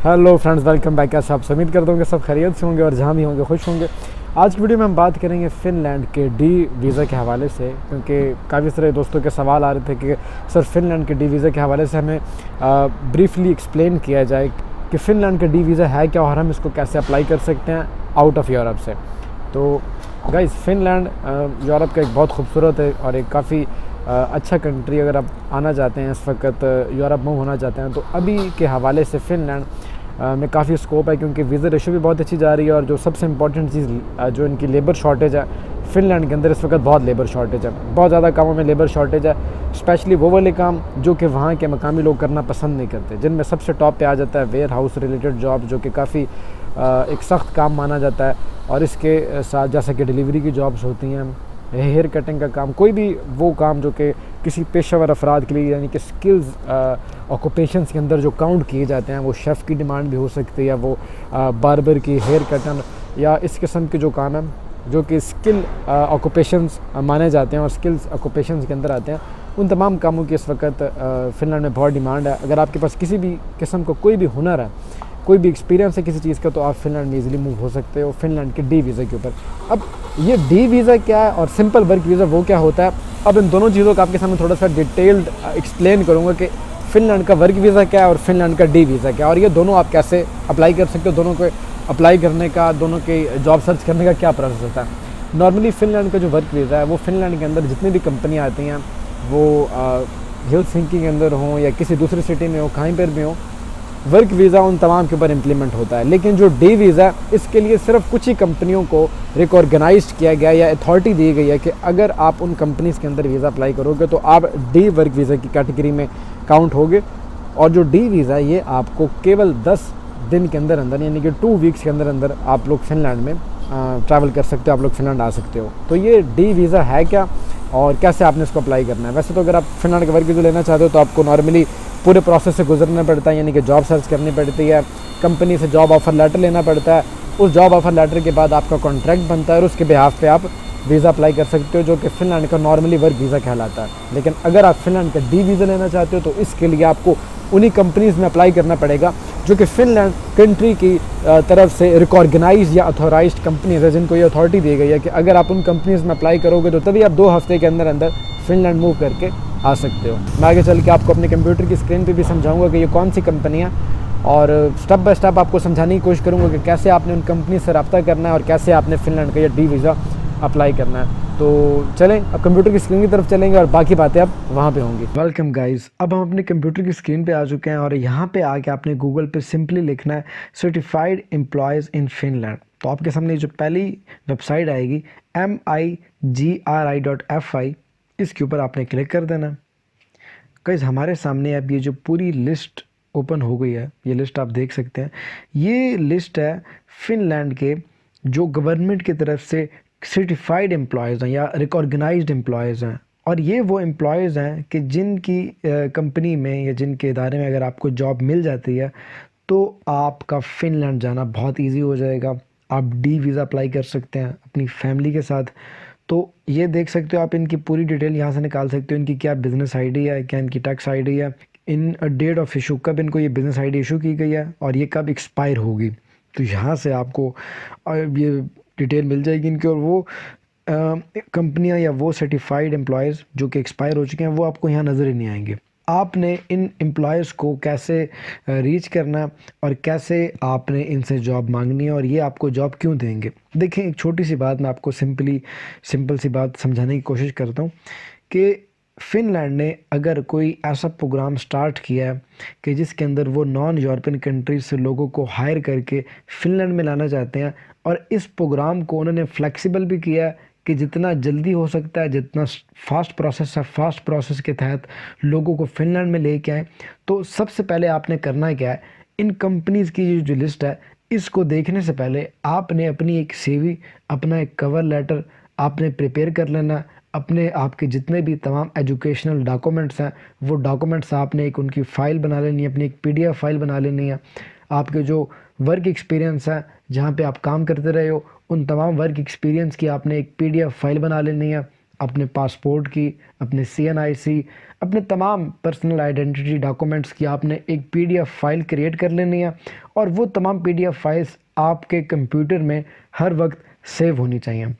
Hello friends, welcome back. कैसे आप उम्मीद करता हूँ कि सब खैरियत से होंगे और जहाँ भी होंगे खुश होंगे। आज की वीडियो में हम बात करेंगे फ़िनलैंड के डी वीज़ा के हवाले से, क्योंकि काफ़ी सारे दोस्तों के सवाल आ रहे थे कि सर फ़िनलैंड के डी वीज़ा के हवाले से हमें ब्रीफली एक्सप्लेन किया जाए कि फ़िनलैंड का डी वीज़ा है क्या और हम इसको कैसे अप्लाई कर सकते हैं आउट ऑफ यूरोप से। तो गाइस, फ़िनलैंड यूरोप का एक बहुत खूबसूरत है और एक काफ़ी अच्छा कंट्री। अगर आप आना चाहते हैं, इस वक्त यूरोप मूव होना चाहते हैं, तो अभी के हवाले से फ़िनलैंड में काफ़ी स्कोप है, क्योंकि वीज़ा रेशो भी बहुत अच्छी जा रही है। और जो सबसे इम्पॉर्टेंट चीज़ जो इनकी लेबर शॉर्टेज है, फ़िनलैंड के अंदर इस वक्त बहुत लेबर शॉर्टेज है, बहुत ज़्यादा कामों में लेबर शॉर्टेज है। स्पेशली वो वाले काम जो कि वहाँ के मकामी लोग करना पसंद नहीं करते, जिनमें सबसे टॉप पे आ जाता है वेयर हाउस रिलेटेड जॉब, जो कि काफ़ी एक सख्त काम माना जाता है। और इसके साथ जैसे कि डिलीवरी की जॉब्स होती हैं, हेयर कटिंग का काम, कोई भी वो काम जो कि किसी पेशेवर अफराद के लिए यानी कि स्किल्स ऑक्यूपेशंस के अंदर जो काउंट किए जाते हैं, वो शेफ़ की डिमांड भी हो सकती है, वो बार्बर की, हेयर कटर या इस किस्म के जो काम हैं जो कि स्किल ऑक्यूपेशंस माने जाते हैं और स्किल्स ऑक्यूपेशंस के अंदर आते हैं, उन तमाम कामों की इस वक्त फ़िनलैंड में बहुत डिमांड है। अगर आपके पास किसी भी किस्म का कोई भी हुनर है, कोई भी एक्सपीरियंस है किसी चीज़ का, तो आप फ़िनलैंड में ईज़िली मूव हो सकते हो फ़िनलैंड के डी वीज़ा के ऊपर। अब ये डी वीज़ा क्या है और सिंपल वर्क वीज़ा वो क्या होता है, अब इन दोनों चीज़ों का आपके सामने थोड़ा सा डिटेल्ड एक्सप्लेन करूँगा कि फ़िनलैंड का वर्क वीज़ा क्या है और फ़िनलैंड का डी वीज़ा क्या है, और ये दोनों आप कैसे अप्लाई कर सकते हो। दोनों को अप्लाई करने का, दोनों के जॉब सर्च करने का क्या प्रोसेस होता है। नॉर्मली फ़िनलैंड का जो वर्क वीज़ा है, वो फ़िनलैंड के अंदर जितनी भी कंपनियाँ आती हैं, वो हेलसिंकी के अंदर हों या किसी दूसरी सिटी में हो, कहीं पर भी हो, वर्क वीज़ा उन तमाम के ऊपर इम्प्लीमेंट होता है। लेकिन जो डी वीज़ा, इसके लिए सिर्फ कुछ ही कंपनियों को रिकॉर्गनाइज किया गया या अथॉरिटी दी गई है कि अगर आप उन कंपनीज़ के अंदर वीज़ा अप्लाई करोगे तो आप डी वर्क वीज़ा की कैटेगरी में काउंट होगे। और जो डी वीज़ा, ये आपको केवल 10 दिन के अंदर अंदर यानी कि 2 वीक्स के अंदर अंदर आप लोग फ़िनलैंड में ट्रैवल कर सकते हो, आप लोग फ़िनलैंड आ सकते हो। तो ये डी वीज़ा है क्या और कैसे आपने इसको अप्लाई करना है। वैसे तो अगर आप फ़िनलैंड का वर्क वीज़ा लेना चाहते हो तो आपको नॉर्मली पूरे प्रोसेस से गुजरना पड़ता है, यानी कि जॉब सर्च करनी पड़ती है, कंपनी से जॉब ऑफ़र लेटर लेना पड़ता है, उस जॉब ऑफ़र लेटर के बाद आपका कॉन्ट्रैक्ट बनता है और उसके बिहाफ पे आप वीज़ा अप्लाई कर सकते हो, जो कि फ़िनलैंड का नॉर्मली वर्क वीज़ा कहलाता है। लेकिन अगर आप फ़िनलैंड का डी वीज़ा लेना चाहते हो तो इसके लिए आपको उन्हीं कंपनीज़ में अप्लाई करना पड़ेगा जो कि फ़िनलैंड कंट्री की तरफ से रिकॉर्गनाइज या अथोराइज्ड कंपनीज़ है, जिनको ये अथॉरिटी दी गई है कि अगर आप उन कंपनीज़ में अप्लाई करोगे तो तभी आप 2 हफ्ते के अंदर अंदर फ़िनलैंड मूव करके आ सकते हो। मैं आगे चल के आपको अपने कंप्यूटर की स्क्रीन पे भी समझाऊंगा कि ये कौन सी कंपनियाँ, और स्टेप बाय स्टेप आपको समझाने की कोशिश करूँगा कि कैसे आपने उन कंपनी से रब्ता करना है और कैसे आपने फ़िनलैंड का ये डी वीज़ा अप्लाई करना है। तो चलें, अब कंप्यूटर की स्क्रीन की तरफ चलेंगे और बाकी बातें अब वहाँ पे होंगी। वेलकम गाइस, अब हम अपने कंप्यूटर की स्क्रीन पे आ चुके हैं और यहाँ पे आके आपने गूगल पे सिंपली लिखना है सर्टिफाइड एम्प्लॉयज़ इन फ़िनलैंड। तो आपके सामने जो पहली वेबसाइट आएगी MIGRI.FI, इसके ऊपर आपने क्लिक कर देना। गाइस, हमारे सामने अब ये जो पूरी लिस्ट ओपन हो गई है, ये लिस्ट आप देख सकते हैं। ये लिस्ट है फ़िनलैंड के जो गवर्नमेंट की तरफ से सर्टिफाइड एम्प्लॉयज़ हैं या रिकॉर्गनाइज्ड एम्प्लॉयज़ हैं। और ये वो एम्प्लॉयज़ हैं कि जिनकी कंपनी में या जिनके इदारे में अगर आपको जॉब मिल जाती है तो आपका फ़िनलैंड जाना बहुत इजी हो जाएगा। आप डी वीज़ा अप्लाई कर सकते हैं अपनी फैमिली के साथ। तो ये देख सकते हो आप, इनकी पूरी डिटेल यहाँ से निकाल सकते हो। इनकी क्या बिज़नेस आईडी है, क्या इनकी टैक्स आईडी है, इन डेट ऑफ इशू, कब इनको ये बिज़नेस आईडी इशू की गई है और ये कब एक्सपायर होगी। तो यहाँ से आपको ये डिटेल मिल जाएगी इनकी। और वो कंपनियाँ या वो सर्टिफाइड एम्प्लॉयज़ जो कि एक्सपायर हो चुके हैं, वो आपको यहाँ नज़र ही नहीं आएंगे। आपने इन एम्प्लॉयज़ को कैसे रीच करना है और कैसे आपने इनसे जॉब मांगनी है और ये आपको जॉब क्यों देंगे। देखें, एक छोटी सी बात मैं आपको सिंपल सी बात समझाने की कोशिश करता हूँ कि फ़िनलैंड ने अगर कोई ऐसा प्रोग्राम स्टार्ट किया है कि जिसके अंदर वो नॉन यूरोपियन कंट्रीज से लोगों को हायर करके फ़िनलैंड में लाना चाहते हैं, और इस प्रोग्राम को उन्होंने फ्लेक्सिबल भी किया है कि जितना जल्दी हो सकता है, जितना फास्ट प्रोसेस है, फास्ट प्रोसेस के तहत लोगों को फ़िनलैंड में लेके आए। तो सबसे पहले आपने करना क्या है, इन कंपनीज़ की जो लिस्ट है, इसको देखने से पहले आपने अपनी एक सीवी, अपना एक कवर लेटर आपने प्रिपेयर कर लेना। अपने आपके जितने भी तमाम एजुकेशनल डॉक्यूमेंट्स हैं, वो डॉक्यूमेंट्स आपने एक उनकी फ़ाइल बना लेनी है, अपनी एक PDF फाइल बना लेनी है। आपके जो वर्क एक्सपीरियंस है, जहाँ पे आप काम करते रहे हो, उन तमाम वर्क एक्सपीरियंस की आपने एक PDF फाइल बना लेनी है। अपने पासपोर्ट की, अपने CNIC, अपने तमाम पर्सनल आइडेंटिटी डॉक्यूमेंट्स की आपने एक PDF फाइल क्रिएट कर लेनी है और वो तमाम PDF फाइल्स आपके कंप्यूटर में हर वक्त सेव होनी चाहिए।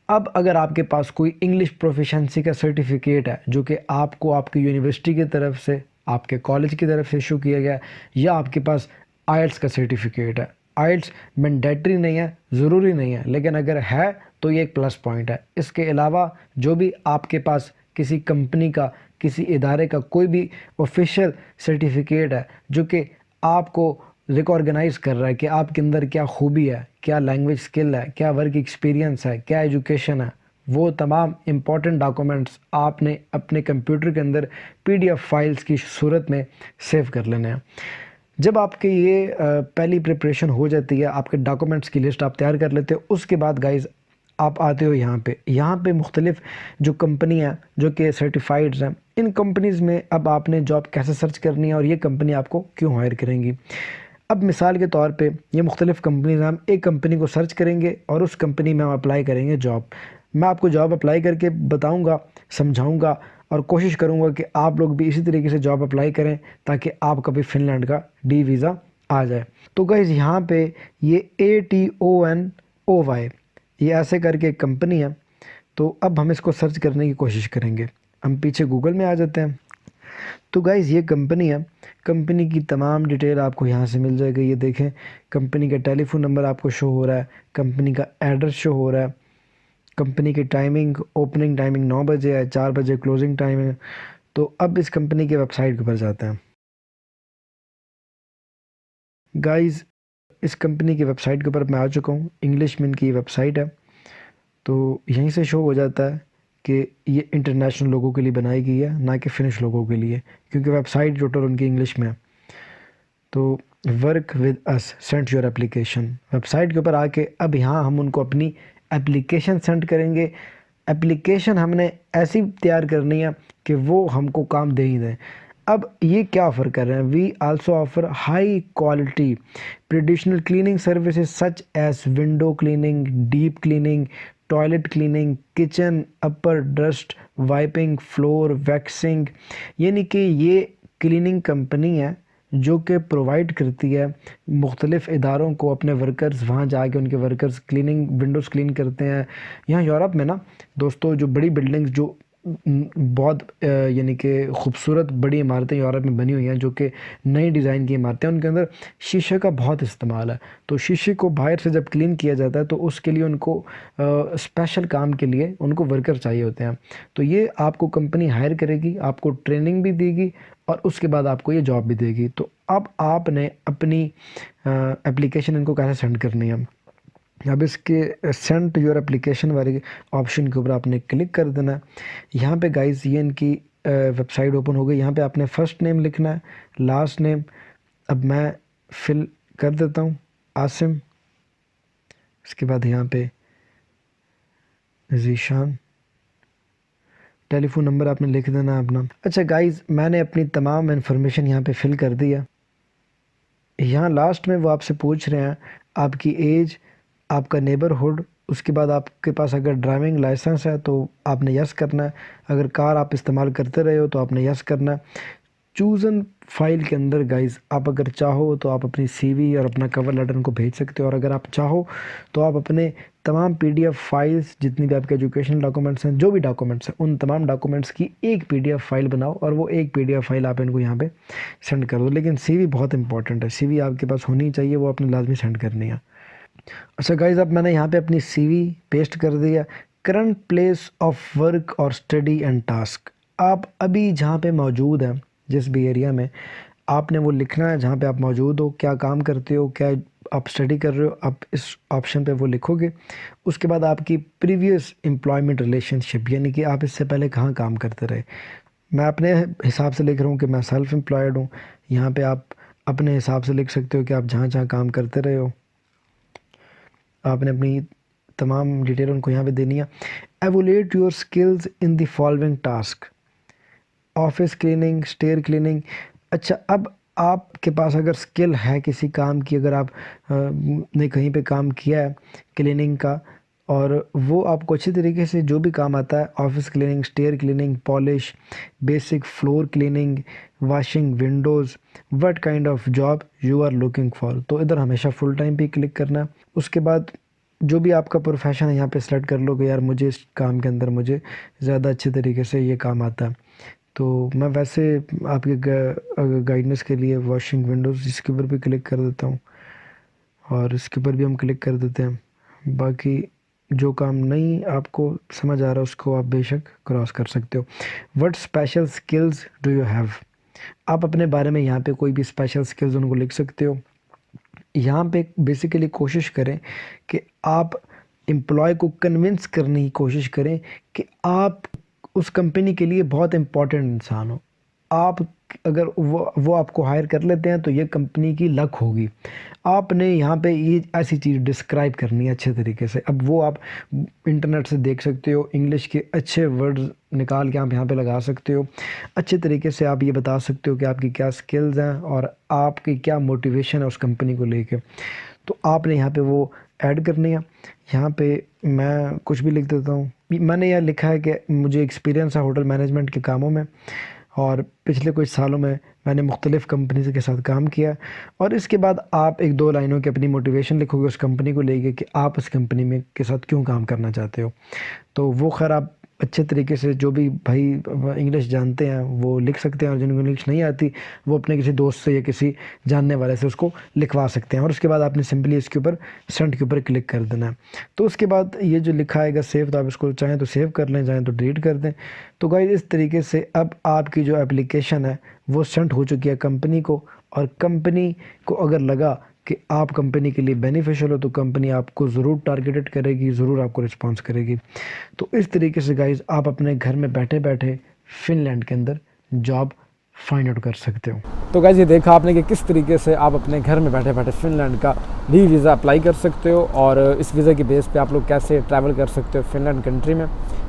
अब अगर आपके पास कोई इंग्लिश प्रोफिशेंसी का सर्टिफिकेट है जो कि आपको आपकी यूनिवर्सिटी की तरफ से, आपके कॉलेज की तरफ से इशू किया गया, या आपके पास आइल्स का सर्टिफिकेट है। आइल्स मैंडेटरी नहीं है, ज़रूरी नहीं है, लेकिन अगर है तो ये एक प्लस पॉइंट है। इसके अलावा जो भी आपके पास किसी कंपनी का, किसी इदारे का कोई भी ऑफिशियल सर्टिफिकेट है जो कि आपको रिकॉर्गनाइज कर रहा है कि आपके अंदर क्या खूबी है, क्या लैंग्वेज स्किल है, क्या वर्क एक्सपीरियंस है, क्या एजुकेशन है, वो तमाम इम्पॉर्टेंट डॉक्यूमेंट्स आपने अपने कंप्यूटर के अंदर PDF फाइल्स की सूरत में सेव कर लेने हैं। जब आपके ये पहली प्रिपरेशन हो जाती है, आपके डॉक्यूमेंट्स की लिस्ट आप तैयार कर लेते हो, उसके बाद गाइज़ आप आते हो यहाँ पे मुख्तलिफ जो कंपनी हैं जो कि सर्टिफाइड्स हैं, इन कंपनीज़ में अब आपने जॉब कैसे सर्च करनी है और ये कंपनी आपको क्यों हायर करेंगी। अब मिसाल के तौर पे ये मुख्तलिफ़ कंपनीज, हम एक कंपनी को सर्च करेंगे और उस कंपनी में हम अप्लाई करेंगे जॉब। मैं आपको जॉब अप्लाई करके बताऊंगा, समझाऊंगा और कोशिश करूंगा कि आप लोग भी इसी तरीके से जॉब अप्लाई करें ताकि आपका भी फिनलैंड का D वीज़ा आ जाए। तो गाइज़ यहाँ पे ये ATONOY ये ऐसे करके एक कंपनी है। तो अब हम इसको सर्च करने की कोशिश करेंगे। हम पीछे गूगल में आ जाते हैं। तो गाइज़ ये कंपनी है, कंपनी की तमाम डिटेल आपको यहाँ से मिल जाएगी। ये देखें, कंपनी का टेलीफोन नंबर आपको शो हो रहा है, कंपनी का एड्रेस शो हो रहा है, कंपनी की टाइमिंग, ओपनिंग टाइमिंग 9 बजे है, 4 बजे क्लोजिंग टाइम है। तो अब इस कंपनी के वेबसाइट के ऊपर जाते हैं। गाइज़ इस कंपनी की वेबसाइट के ऊपर मैं आ चुका हूँ। इंग्लिश में इनकी वेबसाइट है। तो यहीं से शो हो जाता है कि ये इंटरनेशनल लोगों के लिए बनाई गई है, ना कि फिनिश लोगों के लिए, क्योंकि वेबसाइट टोटल उनकी इंग्लिश में है। तो work with us, send your application, website के ऊपर आके अब यहाँ हम उनको अपनी एप्लीकेशन सेंड करेंगे। एप्लीकेशन हमने ऐसी तैयार करनी है कि वो हमको काम दे ही दें। अब ये क्या ऑफ़र कर रहे हैं, we also offer high quality traditional cleaning services such as window cleaning, deep cleaning, toilet cleaning, kitchen upper dust wiping, floor waxing. यानी कि ये क्लीनिंग कंपनी है जो कि प्रोवाइड करती है मुख्तलिफ़ इदारों को अपने वर्कर्स, वहाँ जाके उनके वर्कर्स क्लीनिंग, विंडोज़ क्लीन करते हैं। यहाँ यूरोप में ना दोस्तों, जो बड़ी बिल्डिंग्स, जो बहुत यानी कि खूबसूरत बड़ी इमारतें यूरोप में बनी हुई हैं जो कि नई डिज़ाइन की इमारतें, उनके अंदर शीशे का बहुत इस्तेमाल है। तो शीशे को बाहर से जब क्लीन किया जाता है तो उसके लिए उनको स्पेशल काम के लिए उनको वर्कर चाहिए होते हैं। तो ये आपको कंपनी हायर करेगी, आपको ट्रेनिंग भी देगी और उसके बाद आपको ये जॉब भी देगी। तो अब आपने अपनी एप्लीकेशन इनको कैसे सेंड करनी है, अब इसके सेंड योर एप्लीकेशन वाले ऑप्शन के ऊपर आपने क्लिक कर देना है। यहाँ पे गाइस ये इनकी वेबसाइट ओपन हो गई। यहाँ पे आपने फ़र्स्ट नेम लिखना है, लास्ट नेम। अब मैं फिल कर देता हूँ आसिम। इसके बाद यहाँ पे ज़ीशान, टेलीफोन नंबर आपने लिख देना अपना। अच्छा गाइस, मैंने अपनी तमाम इन्फॉर्मेशन यहाँ पे फिल कर दी है। यहाँ लास्ट में वो आपसे पूछ रहे हैं आपकी एज, आपका नेबरहुड, उसके बाद आपके पास अगर ड्राइविंग लाइसेंस है तो आपने यस करना है। अगर कार आप इस्तेमाल करते रहे हो तो आपने यस करना है। चूज़न फाइल के अंदर गाइस आप अगर चाहो तो आप अपनी CV और अपना कवर लेटर उनको भेज सकते हो, और अगर आप चाहो तो आप अपने तमाम PDF फाइल्स, जितनी भी आपके एजुकेशनल डॉक्यूमेंट्स हैं, जो भी डॉक्यूमेंट्स हैं, उन तमाम डॉक्यूमेंट्स की एक PDF फाइल बनाओ और वो एक PDF फाइल आप इनको यहाँ पे सेंड कर दो। लेकिन CV बहुत इंपॉर्टेंट है, CV आपके पास होनी चाहिए, वो आपने लाजमी सेंड करनी है। अच्छा गाइज़, अब मैंने यहाँ पे अपनी CV पेस्ट कर दिया। करंट प्लेस ऑफ वर्क और स्टडी एंड टास्क, आप अभी जहाँ पे मौजूद हैं, जिस भी एरिया में, आपने वो लिखना है जहाँ पे आप मौजूद हो, क्या काम करते हो, क्या आप स्टडी कर रहे हो, आप इस ऑप्शन पे वो लिखोगे। उसके बाद आपकी प्रीवियस एम्प्लॉयमेंट रिलेशनशिप, यानी कि आप इससे पहले कहाँ काम करते रहे। मैं अपने हिसाब से लिख रहा हूँ कि मैं सेल्फ एम्प्लॉयड हूँ। यहाँ पे आप अपने हिसाब से लिख सकते हो कि आप जहाँ जहाँ काम करते रहे हो। आपने अपनी तमाम डिटेल उनको यहाँ पे देनी है। Evaluate your skills in the following task, office cleaning, stair cleaning. अच्छा, अब आपके पास अगर स्किल है किसी काम की, अगर आप ने कहीं पे काम किया है क्लीनिंग का, और वो आपको अच्छी तरीके से जो भी काम आता है, office cleaning, stair cleaning, polish, basic floor cleaning, washing windows, what kind of job you are looking for, तो इधर हमेशा फुल टाइम पे क्लिक करना है। उसके बाद जो भी आपका प्रोफेशन है यहाँ पे सेलेक्ट कर लो कि यार मुझे इस काम के अंदर मुझे ज़्यादा अच्छे तरीके से ये काम आता है। तो मैं वैसे आपके गाइडेंस के लिए वॉशिंग विंडोज़ इसके ऊपर भी क्लिक कर देता हूँ, और इसके ऊपर भी हम क्लिक कर देते हैं। बाकी जो काम नहीं आपको समझ आ रहा उसको आप बेशक क्रॉस कर सकते हो। What special skills do you have, आप अपने बारे में यहाँ पे कोई भी स्पेशल स्किल्स उनको लिख सकते हो। यहाँ पे बेसिकली कोशिश करें कि आप एम्प्लॉय को कन्विंस करने की कोशिश करें कि आप उस कंपनी के लिए बहुत इम्पोर्टेंट इंसान हो। आप अगर वो आपको हायर कर लेते हैं तो ये कंपनी की लक होगी। आपने यहाँ पे ये ऐसी चीज़ डिस्क्राइब करनी है अच्छे तरीके से। अब वो आप इंटरनेट से देख सकते हो, इंग्लिश के अच्छे वर्ड्स निकाल के आप यहाँ पे लगा सकते हो। अच्छे तरीके से आप ये बता सकते हो कि आपकी क्या स्किल्स हैं और आपकी क्या मोटिवेशन है उस कंपनी को लेके। तो आपने यहाँ पे वो ऐड करनी है। यहाँ पे मैं कुछ भी लिख देता हूँ। मैंने यह लिखा है कि मुझे एक्सपीरियंस है होटल मैनेजमेंट के कामों में, और पिछले कुछ सालों में मैंने मुख्तलिफ़ कंपनीज़ के साथ काम किया। और इसके बाद आप एक दो लाइनों की अपनी मोटिवेशन लिखोगे उस कंपनी को लेके कि आप उस कंपनी में के साथ क्यों काम करना चाहते हो। तो वो खैर आप अच्छे तरीके से जो भी भाई इंग्लिश जानते हैं वो लिख सकते हैं, और जिनको इंग्लिश नहीं आती वो अपने किसी दोस्त से या किसी जानने वाले से उसको लिखवा सकते हैं। और उसके बाद आपने सिंपली इसके ऊपर सेंड के ऊपर क्लिक कर देना है। तो उसके बाद ये जो लिखा आएगा सेव, तो आप इसको चाहें तो सेव कर लें, चाहें तो डिलीट कर दें। तो गाइस इस तरीके से अब आपकी जो एप्लीकेशन है वो सेंड हो चुकी है कंपनी को, और कंपनी को अगर लगा कि आप कंपनी के लिए बेनिफिशियल हो तो कंपनी आपको ज़रूर टारगेटेड करेगी, ज़रूर आपको रिस्पॉन्स करेगी। तो इस तरीके से गाइज़ आप अपने घर में बैठे बैठे फ़िनलैंड के अंदर जॉब फाइंड आउट कर सकते हो। तो गाइस ये देखा आपने कि किस तरीके से आप अपने घर में बैठे बैठे फ़िनलैंड का डी वीज़ा अप्लाई कर सकते हो, और इस वीज़ा की बेस पे आप लोग कैसे ट्रैवल कर सकते हो फ़िनलैंड कंट्री में।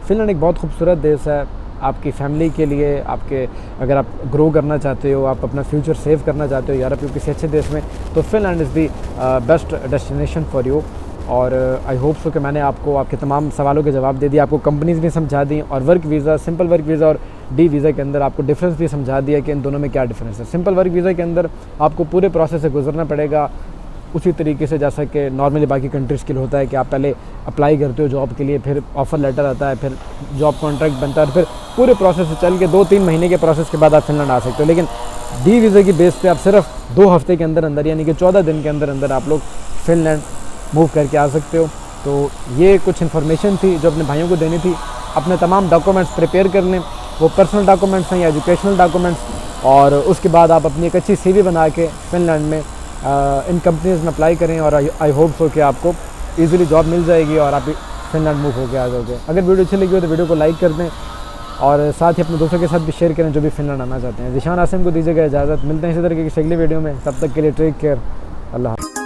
फ़िनलैंड एक बहुत खूबसूरत देश है आपकी फैमिली के लिए, आपके अगर आप ग्रो करना चाहते हो, आप अपना फ्यूचर सेव करना चाहते हो यूरोप या किसी अच्छे देश में, तो Finland is the best destination for you. और आई होप सो कि मैंने आपको आपके तमाम सवालों के जवाब दे दिए, आपको कंपनीज़ भी समझा दी, और work visa, simple work visa और डी वीज़ा के अंदर आपको डिफरेंस भी समझा दिया कि इन दोनों में क्या डिफरेंस है। सिंपल वर्क वीज़ा के अंदर आपको पूरे प्रोसेस से गुजरना पड़ेगा उसी तरीके से जैसा कि नॉर्मली बाकी कंट्रीज़ के लिए होता है कि आप पहले अप्लाई करते हो जॉब के लिए, फिर ऑफ़र लेटर आता है, फिर जॉब कॉन्ट्रैक्ट बनता है, और फिर पूरे प्रोसेस से चल के 2-3 महीने के प्रोसेस के बाद आप फिनलैंड आ सकते हो। लेकिन डी वीज़ा की बेस पे आप सिर्फ 2 हफ्ते के अंदर अंदर यानी कि 14 दिन के अंदर अंदर आप लोग फिनलैंड मूव करके आ सकते हो। तो ये कुछ इन्फॉर्मेशन थी जो अपने भाइयों को देनी थी। अपने तमाम डॉक्यूमेंट्स प्रिपेयर कर लें, वो पर्सनल डॉक्यूमेंट्स हैं या एजुकेशनल डॉक्यूमेंट्स, और उसके बाद आप अपनी एक अच्छी CV बना के फिनलैंड में इन कंपनीज़ में अप्लाई करें, और आई होप सो कि आपको ईज़िली जॉब मिल जाएगी और आप फिनलैंड मूव होकर आ जाओगे। अगर वीडियो अच्छी लगी हो तो वीडियो को लाइक कर दें, और साथ ही अपने दोस्तों के साथ भी शेयर करें जो भी फिनलैंड आना चाहते हैं। ज़ीशान आसिम को दीजिएगा इजाज़त, मिलते हैं इसी तरह की अगली वीडियो में, तब तक के लिए टेक केयर, अल्लाह।